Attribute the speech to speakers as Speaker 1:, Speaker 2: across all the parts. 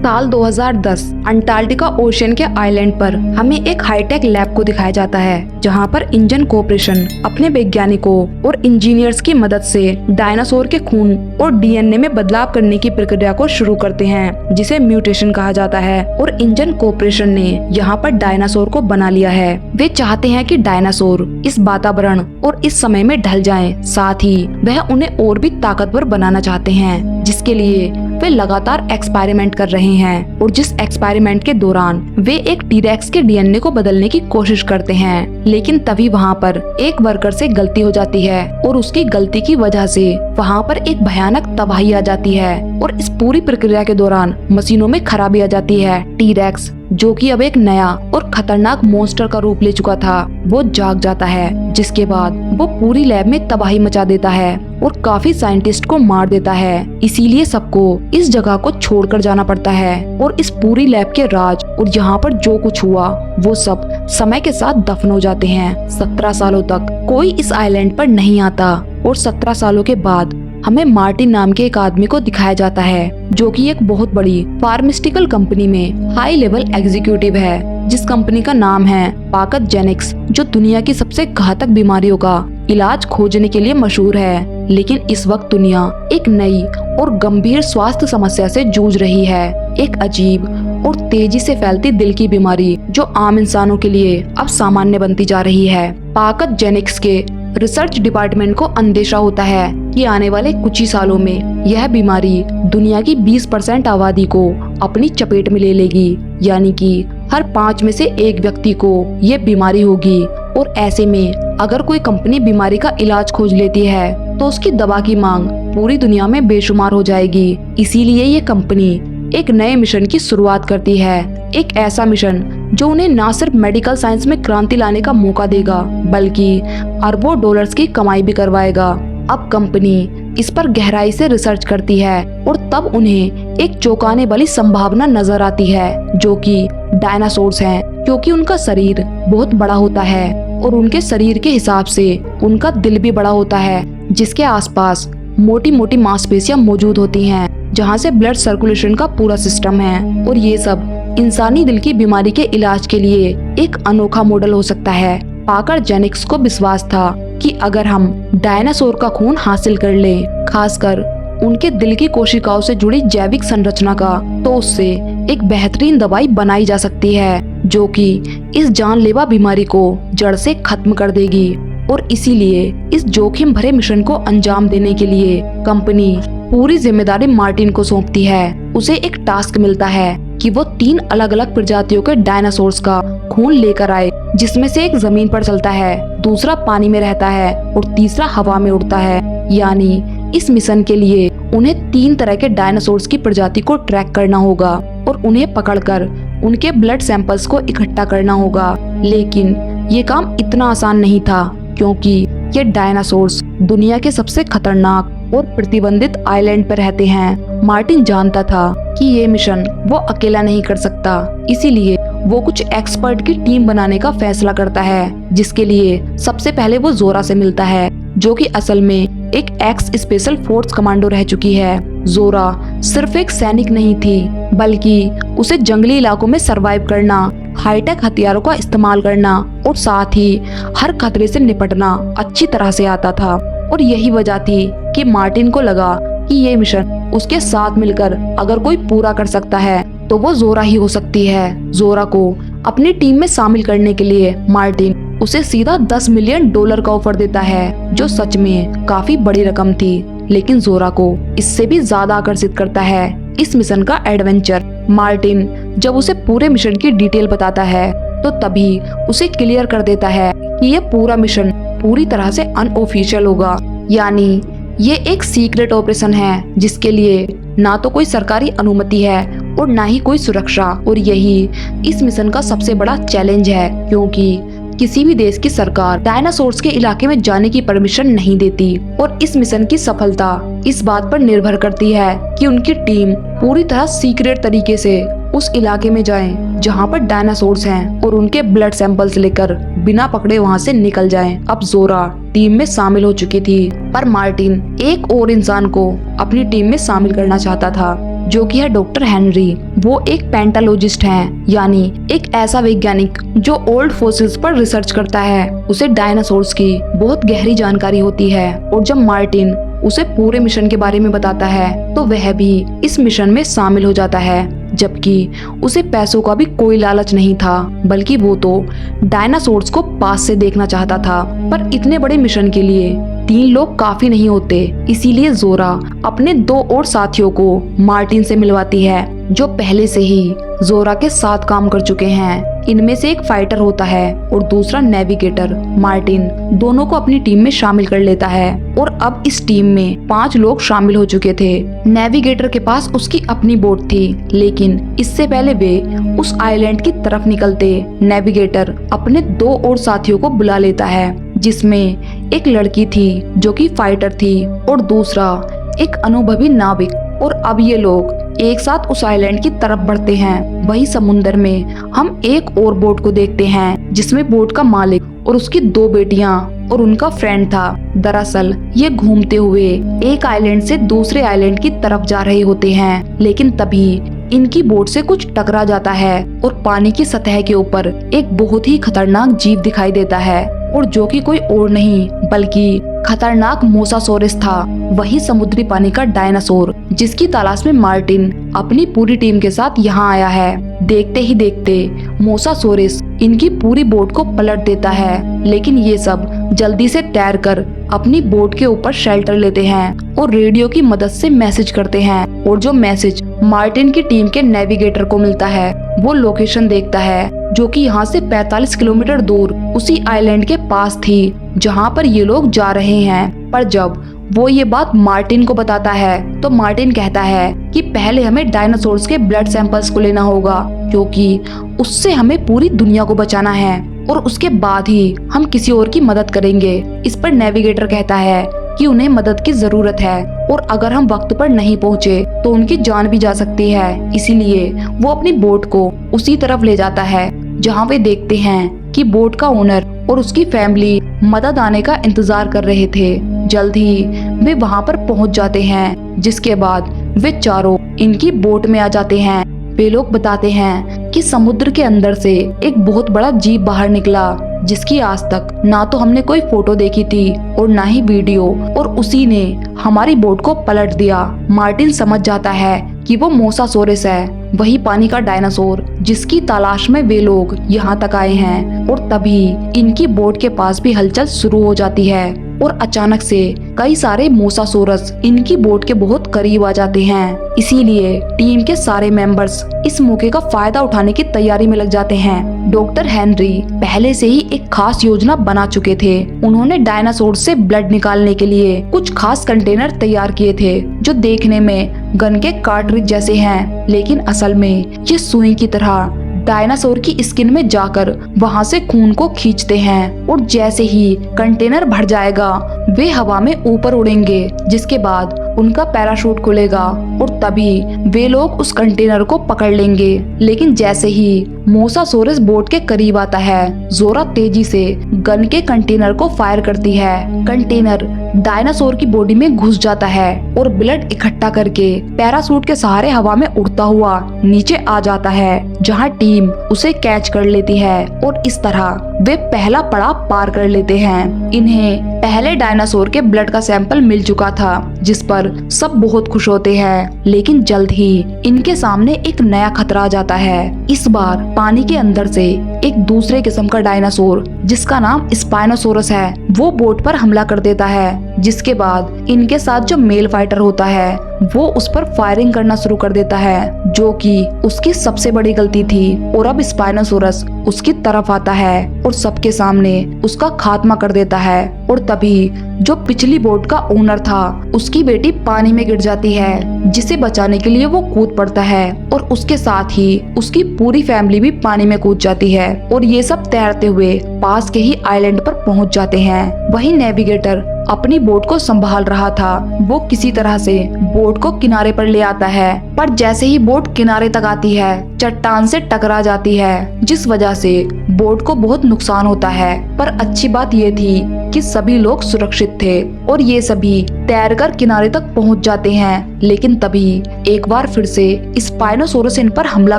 Speaker 1: साल 2010 Antarctica ocean के island पर हमें एक हाईटेक लैब को दिखाया जाता है, जहां पर इंजन कॉर्पोरेशन अपने वैज्ञानिकों और इंजीनियर्स की मदद से डायनासोर के खून और डीएनए में बदलाव करने की प्रक्रिया को शुरू करते हैं, जिसे म्यूटेशन कहा जाता है। और इंजन कॉर्पोरेशन ने यहाँ पर डायनासोर को बना लिया है। वे चाहते हैं कि डायनासोर इस वातावरण और इस समय में ढल जाएं, साथ ही वह उन्हें और भी ताकतवर बनाना चाहते हैं, जिसके लिए वे लगातार एक्सपेरिमेंट कर रहे हैं। और जिस एक्सपेरिमेंट के दौरान वे एक टीरेक्स के डीएनए को बदलने की कोशिश करते हैं, लेकिन तभी वहाँ पर एक वर्कर से गलती हो जाती है और उसकी गलती की वजह से वहाँ पर एक भयानक तबाही आ जाती है। और इस पूरी प्रक्रिया के दौरान मशीनों में खराबी आ जाती है। टीरेक्स, जो कि अब एक नया और खतरनाक मॉन्स्टर का रूप ले चुका था, वो जाग जाता है, जिसके बाद वो पूरी लैब में तबाही मचा देता है और काफी साइंटिस्ट को मार देता है। इसीलिए सबको इस जगह को छोड़कर जाना पड़ता है और इस पूरी लैब के राज और यहाँ पर जो कुछ हुआ वो सब समय के साथ दफन हो जाते हैं। 17 सालों तक कोई इस आइलैंड पर नहीं आता और 17 सालों के बाद हमें मार्टिन नाम के एक आदमी को दिखाया जाता है, जो कि एक बहुत बड़ी फार्मास्यूटिकल कंपनी में हाई लेवल एग्जीक्यूटिव है, जिस कंपनी का नाम है पाथजेनिक्स, जो दुनिया की सबसे घातक बीमारियों का इलाज खोजने के लिए मशहूर है। लेकिन इस वक्त दुनिया एक नई और गंभीर स्वास्थ्य समस्या से जूझ रही है, एक अजीब और तेजी से फैलती दिल की बीमारी, जो आम इंसानों के लिए अब सामान्य बनती जा रही है। पाथजेनिक्स के रिसर्च डिपार्टमेंट को अंदेशा होता है कि आने वाले कुछ ही सालों में यह बीमारी दुनिया की 20% आबादी को अपनी चपेट में ले लेगी, यानी कि हर 5 में से एक व्यक्ति को ये बीमारी होगी। और ऐसे में अगर कोई कंपनी बीमारी का इलाज खोज लेती है तो उसकी दवा की मांग पूरी दुनिया में बेशुमार हो जाएगी। इसीलिए ये कंपनी एक नए मिशन की शुरुआत करती है, एक ऐसा मिशन जो उन्हें न सिर्फ मेडिकल साइंस में क्रांति लाने का मौका देगा, बल्कि अरबों डॉलर्स की कमाई भी करवाएगा। अब कंपनी इस पर गहराई से रिसर्च करती है और तब उन्हें एक चौंकाने वाली संभावना नजर आती है, जो कि डायनासोर्स हैं, क्योंकि उनका शरीर बहुत बड़ा होता है और उनके शरीर के हिसाब से उनका दिल भी बड़ा होता है, जिसके आसपास मोटी मोटी मांसपेशियां मौजूद होती हैं, जहां से ब्लड सर्कुलेशन का पूरा सिस्टम है। और ये सब इंसानी दिल की बीमारी के इलाज के लिए एक अनोखा मॉडल हो सकता है। पाथजेनिक्स को विश्वास था कि अगर हम डायनासोर का खून हासिल कर लें, खासकर उनके दिल की कोशिकाओं से जुड़ी जैविक संरचना का, तो उससे एक बेहतरीन दवाई बनाई जा सकती है, जो कि इस जानलेवा बीमारी को जड़ से खत्म कर देगी। और इसीलिए इस जोखिम भरे मिशन को अंजाम देने के लिए कंपनी पूरी जिम्मेदारी मार्टिन को सौंपती है। उसे एक टास्क मिलता है कि वो 3 अलग अलग प्रजातियों के डायनासोर्स का खून लेकर आए, जिसमें से एक जमीन पर चलता है, दूसरा पानी में रहता है और तीसरा हवा में उड़ता है। यानी इस मिशन के लिए उन्हें 3 तरह के डायनासोर्स की प्रजाति को ट्रैक करना होगा और उन्हें पकड़कर उनके ब्लड सैंपल्स को इकट्ठा करना होगा। लेकिन ये काम इतना आसान नहीं था, क्योंकि ये डायनासोर्स दुनिया के सबसे खतरनाक और प्रतिबंधित आइलैंड पर रहते हैं। मार्टिन जानता था कि ये मिशन वो अकेला नहीं कर सकता, इसीलिए वो कुछ एक्सपर्ट की टीम बनाने का फैसला करता है, जिसके लिए सबसे पहले वो जोरा से मिलता है, जो कि असल में एक एक्स स्पेशल फोर्स कमांडो रह चुकी है। जोरा सिर्फ एक सैनिक नहीं थी, बल्कि उसे जंगली इलाकों में सरवाइव करना, हाईटेक हथियारों का इस्तेमाल करना और साथ ही हर खतरे से निपटना अच्छी तरह से आता था। और यही वजह थी कि मार्टिन को लगा कि ये मिशन उसके साथ मिलकर अगर कोई पूरा कर सकता है तो वो जोरा ही हो सकती है। जोरा को अपनी टीम में शामिल करने के लिए मार्टिन उसे सीधा $10 मिलियन का ऑफर देता है, जो सच में काफी बड़ी रकम थी। लेकिन जोरा को इससे भी ज्यादा आकर्षित करता है इस मिशन का एडवेंचर। मार्टिन जब उसे पूरे मिशन की डिटेल बताता है तो तभी उसे क्लियर कर देता है कि ये पूरा मिशन पूरी तरह से अनऑफिशियल होगा, यानी ये एक सीक्रेट ऑपरेशन है, जिसके लिए ना तो कोई सरकारी अनुमति है और ना ही कोई सुरक्षा। और यही इस मिशन का सबसे बड़ा चैलेंज है, क्योंकि किसी भी देश की सरकार डायनासोर्स के इलाके में जाने की परमिशन नहीं देती। और इस मिशन की सफलता इस बात पर निर्भर करती है कि उनकी टीम पूरी तरह सीक्रेट तरीके से उस इलाके में जाए जहां पर डायनासोर्स हैं और उनके ब्लड सैंपल्स लेकर बिना पकड़े वहां से निकल जाएं। अब जोरा टीम में शामिल हो चुकी थी, पर मार्टिन एक और इंसान को अपनी टीम में शामिल करना चाहता था, जो कि है डॉक्टर हेनरी। वो एक पेंटालॉजिस्ट हैं, यानी एक ऐसा वैज्ञानिक जो ओल्ड फॉसिल्स पर रिसर्च करता है। उसे डायनासोर्स की बहुत गहरी जानकारी होती है और जब मार्टिन उसे पूरे मिशन के बारे में बताता है तो वह भी इस मिशन में शामिल हो जाता है। जबकि उसे पैसों का भी कोई लालच नहीं था, बल्कि वो तो डायनासोर्स को पास से देखना चाहता था। पर इतने बड़े मिशन के लिए 3 लोग काफी नहीं होते, इसीलिए जोरा अपने 2 और साथियों को मार्टिन से मिलवाती है, जो पहले से ही जोरा के साथ काम कर चुके हैं। इनमें से एक फाइटर होता है और दूसरा नेविगेटर। मार्टिन दोनों को अपनी टीम में शामिल कर लेता है और अब इस टीम में 5 लोग शामिल हो चुके थे। नेविगेटर के पास उसकी अपनी बोट थी, लेकिन इससे पहले वे उस आइलैंड की तरफ निकलते नेविगेटर अपने 2 और साथियों को बुला लेता है, जिसमें एक लड़की थी जो कि फाइटर थी और दूसरा एक अनुभवी नाविक। और अब ये लोग एक साथ उस आइलैंड की तरफ बढ़ते हैं। वही समुंदर में हम एक और बोट को देखते हैं, जिसमें बोट का मालिक और उसकी 2 बेटियां और उनका फ्रेंड था। दरअसल ये घूमते हुए एक आइलैंड से दूसरे आइलैंड की तरफ जा रहे होते हैं, लेकिन तभी इनकी बोट से कुछ टकरा जाता है और पानी की सतह के ऊपर एक बहुत ही खतरनाक जीव दिखाई देता है, और जो कि कोई और नहीं बल्कि खतरनाक मोसासोरस था, वही समुद्री पानी का डायनासोर, जिसकी तलाश में मार्टिन अपनी पूरी टीम के साथ यहाँ आया है। देखते ही देखते मोसासोरस इनकी पूरी बोट को पलट देता है, लेकिन ये सब जल्दी से तैरकर अपनी बोट के ऊपर शेल्टर लेते हैं और रेडियो की मदद से मैसेज करते हैं। और जो मैसेज मार्टिन की टीम के नेविगेटर को मिलता है, वो लोकेशन देखता है जो कि यहाँ से 45 किलोमीटर दूर उसी आइलैंड के पास थी जहाँ पर ये लोग जा रहे हैं। पर जब वो ये बात मार्टिन को बताता है तो मार्टिन कहता है कि पहले हमें डायनासोर्स के ब्लड सैंपल्स को लेना होगा, क्योंकि उससे हमें पूरी दुनिया को बचाना है, और उसके बाद ही हम किसी और की मदद करेंगे। इस पर नेविगेटर कहता है कि उन्हें मदद की जरूरत है और अगर हम वक्त पर नहीं पहुँचे तो उनकी जान भी जा सकती है। इसीलिए वो अपनी बोट को उसी तरफ ले जाता है जहाँ वे देखते हैं कि बोट का ओनर और उसकी फैमिली मदद आने का इंतजार कर रहे थे। जल्द ही वे वहाँ पर पहुँच जाते हैं, जिसके बाद वे चारों इनकी बोट में आ जाते हैं। वे लोग बताते हैं कि समुद्र के अंदर से एक बहुत बड़ा जीव बाहर निकला, जिसकी आज तक ना तो हमने कोई फोटो देखी थी और ना ही वीडियो, और उसी ने हमारी बोट को पलट दिया। मार्टिन समझ जाता है कि वो मोसासोरस है, वही पानी का डायनासोर जिसकी तलाश में वे लोग यहाँ तक आए हैं। और तभी इनकी बोट के पास भी हलचल शुरू हो जाती है और अचानक से कई सारे मोसासोरस इनकी बोट के बहुत करीब आ जाते हैं। इसीलिए टीम के सारे मेंबर्स इस मौके का फायदा उठाने की तैयारी में लग जाते हैं। डॉक्टर हेनरी पहले से ही एक खास योजना बना चुके थे। उन्होंने डायनासोर से ब्लड निकालने के लिए कुछ खास कंटेनर तैयार किए थे, जो देखने में गन के कार्ट्रिज जैसे हैं, लेकिन असल में ये सुई की तरह डायनासोर की स्किन में जाकर वहां से खून को खींचते हैं। और जैसे ही कंटेनर भर जाएगा वे हवा में ऊपर उड़ेंगे, जिसके बाद उनका पैराशूट खुलेगा और तभी वे लोग उस कंटेनर को पकड़ लेंगे। लेकिन जैसे ही मोसासोरस बोट के करीब आता है, जोरा तेजी से गन के कंटेनर को फायर करती है। कंटेनर डायनासोर की बॉडी में घुस जाता है और ब्लड इकट्ठा करके पैराशूट के सहारे हवा में उड़ता हुआ नीचे आ जाता है, जहां टीम उसे कैच कर लेती है और इस तरह वे पहला पड़ाव पार कर लेते हैं। इन्हें पहले डायनासोर के ब्लड का सैंपल मिल चुका था, जिस पर सब बहुत खुश होते हैं। लेकिन जल्द ही इनके सामने एक नया खतरा आ जाता है। इस बार पानी के अंदर से एक दूसरे किस्म का डायनासोर, जिसका नाम स्पाइनोसोरस है, वो बोट पर हमला कर देता है, जिसके बाद इनके साथ जो मेल फाइटर होता है वो उस पर फायरिंग करना शुरू कर देता है, जो कि उसकी सबसे बड़ी गलती थी। और अब स्पाइनोसोरस उसकी तरफ आता है और सबके सामने उसका खात्मा कर देता है। और तभी जो पिछली बोट का ओनर था, उसकी बेटी पानी में गिर जाती है, जिसे बचाने के लिए वो कूद पड़ता है और उसके साथ ही उसकी पूरी फैमिली भी पानी में कूद जाती है। और ये सब तैरते हुए पास के ही आइलैंड पर पहुंच जाते हैं। वही नेविगेटर अपनी बोट को संभाल रहा था वो किसी तरह से बोट को किनारे पर ले आता है, पर जैसे ही बोट किनारे तक आती है चट्टान से टकरा जाती है, जिस वजह से बोट को बहुत नुकसान होता है। पर अच्छी बात ये थी कि सभी लोग सुरक्षित थे और ये सभी तैरकर किनारे तक पहुंच जाते हैं। लेकिन तभी एक बार फिर से स्पाइनोसोरस इन पर हमला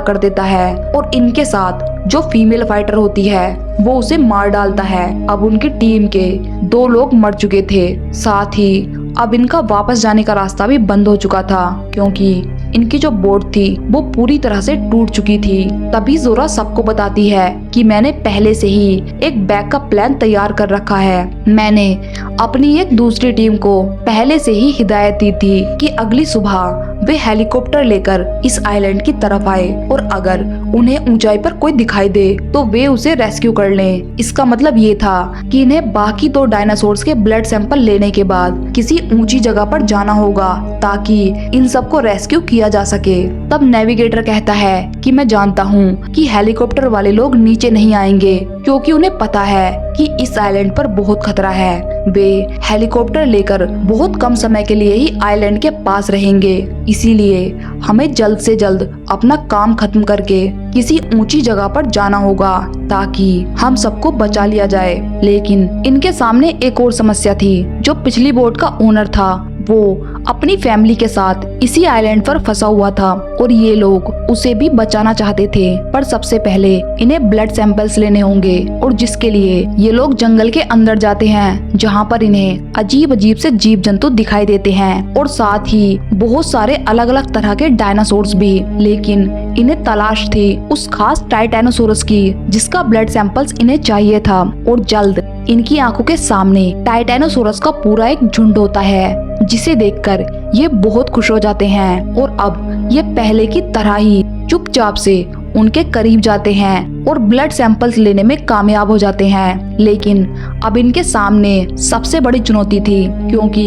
Speaker 1: कर देता है और इनके साथ जो फीमेल फाइटर होती है वो उसे मार डालता है। अब उनकी टीम के 2 लोग मर चुके थे, साथ ही अब इनका वापस जाने का रास्ता भी बंद हो चुका था क्योंकि इनकी जो बोट थी वो पूरी तरह से टूट चुकी थी। तभी जोरा सबको बताती है कि मैंने पहले से ही एक बैकअप प्लान तैयार कर रखा है। मैंने अपनी एक दूसरी टीम को पहले से ही हिदायत दी थी कि अगली सुबह वे हेलीकॉप्टर लेकर इस आइलैंड की तरफ आए और अगर उन्हें ऊंचाई पर कोई दिखाई दे तो वे उसे रेस्क्यू कर लें। इसका मतलब ये था कि इन्हें बाकी 2 डायनासोर्स के ब्लड सैंपल लेने के बाद किसी ऊंची जगह पर जाना होगा ताकि इन सबको रेस्क्यू किया जा सके। तब नेविगेटर कहता है कि मैं जानता हूँ कि हेलीकॉप्टर वाले लोग नीचे नहीं आएंगे क्योंकि उन्हें पता है कि इस आइलैंड पर बहुत खतरा है। वे हेलीकॉप्टर लेकर बहुत कम समय के लिए ही आइलैंड के पास रहेंगे, इसीलिए हमें जल्द से जल्द अपना काम खत्म करके किसी ऊंची जगह पर जाना होगा ताकि हम सबको बचा लिया जाए। लेकिन इनके सामने एक और समस्या थी। जो पिछली बोट का ओनर था वो अपनी फैमिली के साथ इसी आइलैंड पर फंसा हुआ था और ये लोग उसे भी बचाना चाहते थे। पर सबसे पहले इन्हें ब्लड सैंपल्स लेने होंगे और जिसके लिए ये लोग जंगल के अंदर जाते हैं जहाँ पर इन्हें अजीब अजीब से जीव जंतु दिखाई देते हैं और साथ ही बहुत सारे अलग अलग तरह के डायनासोर्स भी। लेकिन इन्हें तलाश थी उस खास टाइटैनोसोरस की जिसका ब्लड सैंपल्स इन्हें चाहिए था और जल्द इनकी आंखों के सामने टाइटैनोसोरस का पूरा एक झुंड होता है जिसे देखकर ये बहुत खुश हो जाते हैं और अब ये पहले की तरह ही चुपचाप से उनके करीब जाते हैं और ब्लड सैंपल्स लेने में कामयाब हो जाते हैं। लेकिन अब इनके सामने सबसे बड़ी चुनौती थी क्योंकि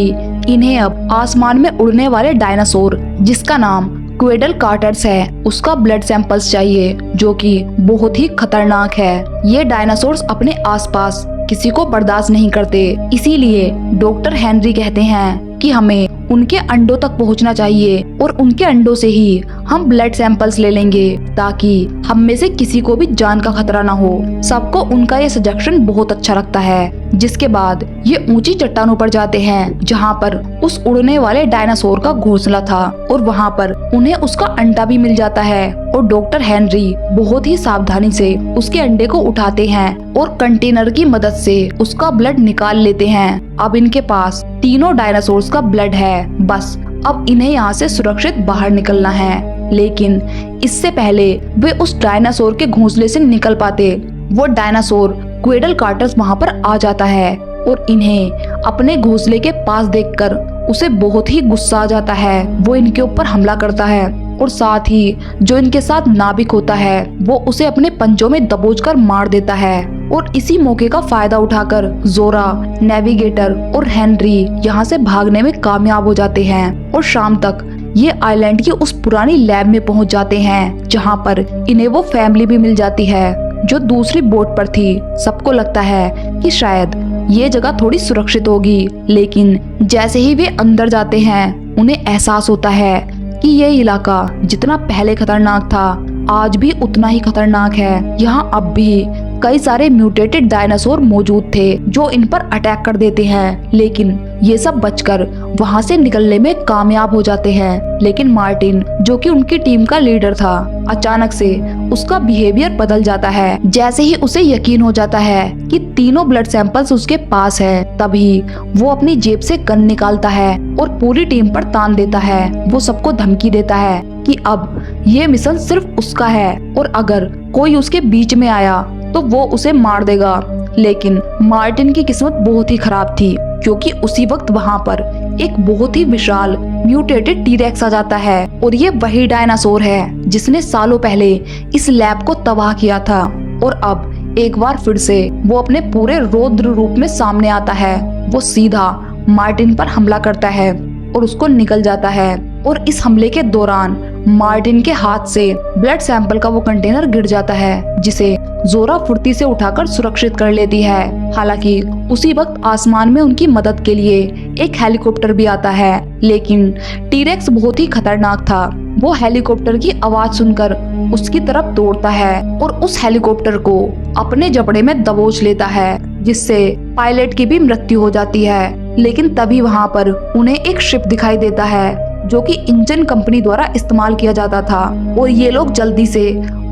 Speaker 1: इन्हें अब आसमान में उड़ने वाले डायनासोर जिसका नाम क्वेडल कार्टर्स है उसका ब्लड सैंपल्स चाहिए जो कि बहुत ही खतरनाक है। ये डायनासोर्स अपने आसपास किसी को बर्दाश्त नहीं करते, इसीलिए डॉक्टर हेनरी कहते हैं कि हमें उनके अंडों तक पहुंचना चाहिए और उनके अंडों से ही हम ब्लड सैंपल्स ले लेंगे ताकि हम में से किसी को भी जान का खतरा ना हो। सबको उनका ये सजेशन बहुत अच्छा लगता है। जिसके बाद ये ऊंची चट्टानों पर जाते हैं जहाँ पर उस उड़ने वाले डायनासोर का घोंसला था और वहाँ पर उन्हें उसका अंडा भी मिल जाता है और डॉक्टर हेनरी बहुत ही सावधानी से उसके अंडे को उठाते हैं और कंटेनर की मदद से उसका ब्लड निकाल लेते हैं। अब इनके पास तीनों डायनासोर्स का ब्लड है, बस अब इन्हें यहाँ से सुरक्षित बाहर निकलना है। लेकिन इससे पहले वे उस डायनासोर के घोंसले से निकल पाते, वो डायनासोर क्वेडल कार्टर्स वहाँ पर आ जाता है और इन्हें अपने घोंसले के पास देखकर उसे बहुत ही गुस्सा आ जाता है। वो इनके ऊपर हमला करता है और साथ ही जो इनके साथ नाविक होता है वो उसे अपने पंजों में दबोचकर मार देता है। और इसी मौके का फायदा उठाकर जोरा, नेविगेटर और हेनरी यहाँ से भागने में कामयाब हो जाते हैं और शाम तक ये आइलैंड की उस पुरानी लैब में पहुँच जाते हैं जहाँ पर इन्हें वो फैमिली भी मिल जाती है जो दूसरी बोट पर थी। सबको लगता है कि शायद ये जगह थोड़ी सुरक्षित होगी, लेकिन जैसे ही वे अंदर जाते हैं उन्हें एहसास होता है कि ये इलाका जितना पहले खतरनाक था आज भी उतना ही खतरनाक है। यहाँ अब भी कई सारे म्यूटेटेड डायनासोर मौजूद थे जो इन पर अटैक कर देते हैं, लेकिन ये सब बचकर वहाँ से निकलने में कामयाब हो जाते हैं। लेकिन मार्टिन जो कि उनकी टीम का लीडर था, अचानक से उसका बिहेवियर बदल जाता है। जैसे ही उसे यकीन हो जाता है कि तीनों ब्लड सैंपल्स उसके पास है, तभी वो अपनी जेब से गन निकालता है और पूरी टीम पर तान देता है। वो सबको धमकी देता है कि अब ये मिशन सिर्फ उसका है और अगर कोई उसके बीच में आया तो वो उसे मार देगा। लेकिन मार्टिन की किस्मत बहुत ही खराब थी क्योंकि उसी वक्त वहाँ पर एक बहुत ही विशाल म्यूटेटेड टीरेक्स आ जाता है और ये वही डायनासोर है जिसने सालों पहले इस लैब को तबाह किया था। और अब एक बार फिर से वो अपने पूरे रौद्र रूप में सामने आता है। वो सीधा मार्टिन पर हमला करता है और उसको निकल जाता है और इस हमले के दौरान मार्टिन के हाथ से ब्लड सैंपल का वो कंटेनर गिर जाता है, जिसे जोरा फुर्ती से उठाकर सुरक्षित कर लेती है। हालांकि उसी वक्त आसमान में उनकी मदद के लिए एक हेलीकॉप्टर भी आता है, लेकिन टीरेक्स बहुत ही खतरनाक था। वो हेलीकॉप्टर की आवाज सुनकर उसकी तरफ दौड़ता है और उस हेलीकॉप्टर को अपने जबड़े में दबोच लेता है, जिससे पायलट की भी मृत्यु हो जाती है। लेकिन तभी वहाँ पर उन्हें एक शिप दिखाई देता है जो कि इंजन कंपनी द्वारा इस्तेमाल किया जाता था, और ये लोग जल्दी से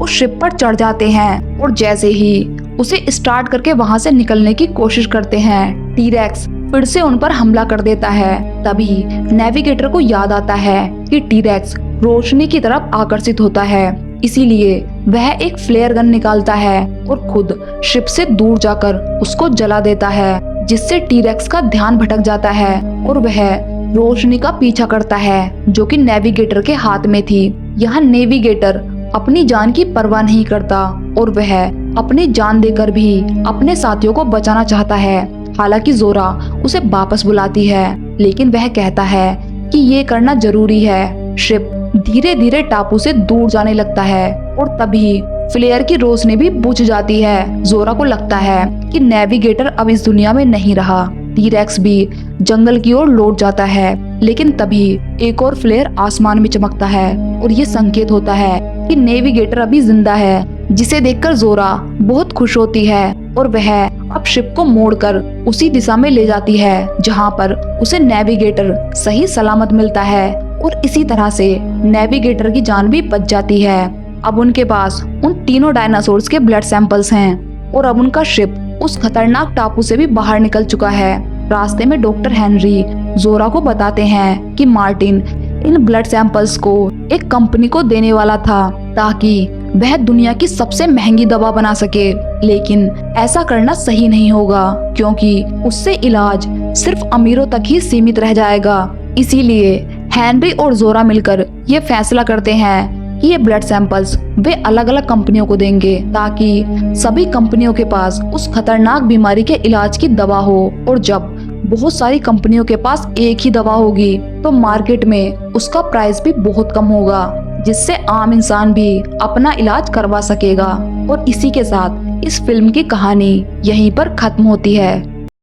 Speaker 1: उस शिप पर चढ़ जाते हैं और जैसे ही उसे स्टार्ट करके वहाँ से निकलने की कोशिश करते हैं, टीरेक्स फिर से उन पर हमला कर देता है। तभी नेविगेटर को याद आता है कि टीरेक्स रोशनी की तरफ आकर्षित होता है, इसीलिए वह एक फ्लेयर गन निकालता है और खुद शिप से दूर जाकर उसको जला देता है, जिससे टीरेक्स का ध्यान भटक जाता है और वह रोशनी का पीछा करता है जो कि नेविगेटर के हाथ में थी। यहाँ नेविगेटर अपनी जान की परवाह नहीं करता और वह अपनी जान देकर भी अपने साथियों को बचाना चाहता है। हालांकि जोरा उसे वापस बुलाती है, लेकिन वह कहता है कि ये करना जरूरी है। शिप धीरे धीरे टापू से दूर जाने लगता है और तभी फ्लेयर की रोशनी भी बुझ जाती है। जोरा को लगता है कि नेविगेटर अब इस दुनिया में नहीं रहा। टीरेक्स भी जंगल की ओर लौट जाता है, लेकिन तभी एक और फ्लेयर आसमान में चमकता है और ये संकेत होता है कि नेविगेटर अभी जिंदा है, जिसे देखकर जोरा बहुत खुश होती है और वह अब शिप को मोड़कर उसी दिशा में ले जाती है जहां पर उसे नेविगेटर सही सलामत मिलता है, और इसी तरह से नेविगेटर की जान भी बच जाती है। अब उनके पास उन तीनों डायनासोर्स के ब्लड सैंपल्स हैं और अब उनका शिप उस खतरनाक टापू से भी बाहर निकल चुका है। रास्ते में डॉक्टर हेनरी जोरा को बताते हैं कि मार्टिन इन ब्लड सैंपल्स को एक कंपनी को देने वाला था ताकि वह दुनिया की सबसे महंगी दवा बना सके, लेकिन ऐसा करना सही नहीं होगा क्योंकि उससे इलाज सिर्फ अमीरों तक ही सीमित रह जाएगा। इसीलिए हेनरी और जोरा मिलकर ये फैसला करते हैं कि ये ब्लड सैंपल्स वे अलग अलग कंपनियों को देंगे ताकि सभी कंपनियों के पास उस खतरनाक बीमारी के इलाज की दवा हो, और जब बहुत सारी कंपनियों के पास एक ही दवा होगी तो मार्केट में उसका प्राइस भी बहुत कम होगा, जिससे आम इंसान भी अपना इलाज करवा सकेगा। और इसी के साथ इस फिल्म की कहानी यहीं पर खत्म होती है।